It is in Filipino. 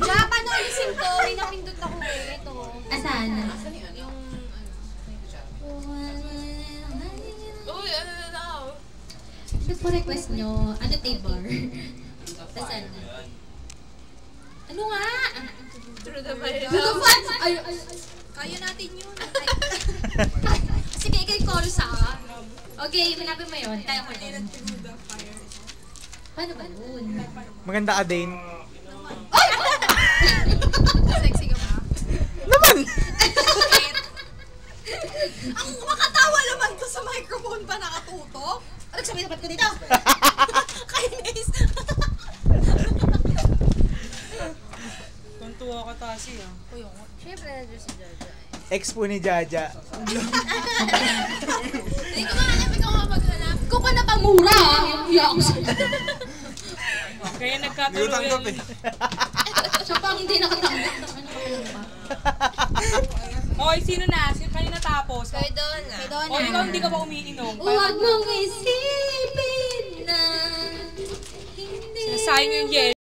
Japan ulisin ko. May napindot ako eh. Ito. Asan? Yung Uy, ano na daw? Ano po request nyo? Ano table? Asan? Ano nga? Through the fire. Ano ba? Ay. kaya natin yun. Sige, ikay chorus ha. Okay, manapin mo yun. Kaya ko yun. Paano ba yun? Maganda ka, Dane. Sexy ka ba? Naman! Ang makatawa naman ko sa microphone pa nakatutok. Ano sabi dapat ko dito? Kainis. Tuntua ka tasi ah. Siyempre nandiyo si Jaja. Ex po ni Jaja. Hindi ko mahanap, ikaw nga maghanap. Ikaw pa na pamura! Iya ako sa... Kaya nagkatuluyan. Siya pa hindi nakatanggap ng ano pa lang ba? Hoy, sino na? Sino kayo natapos? Kay Donna. Kay Donna. O, ikaw hindi ka ba umiinom? Huwag mong isipin na hindi... Sinasayang yung yelo.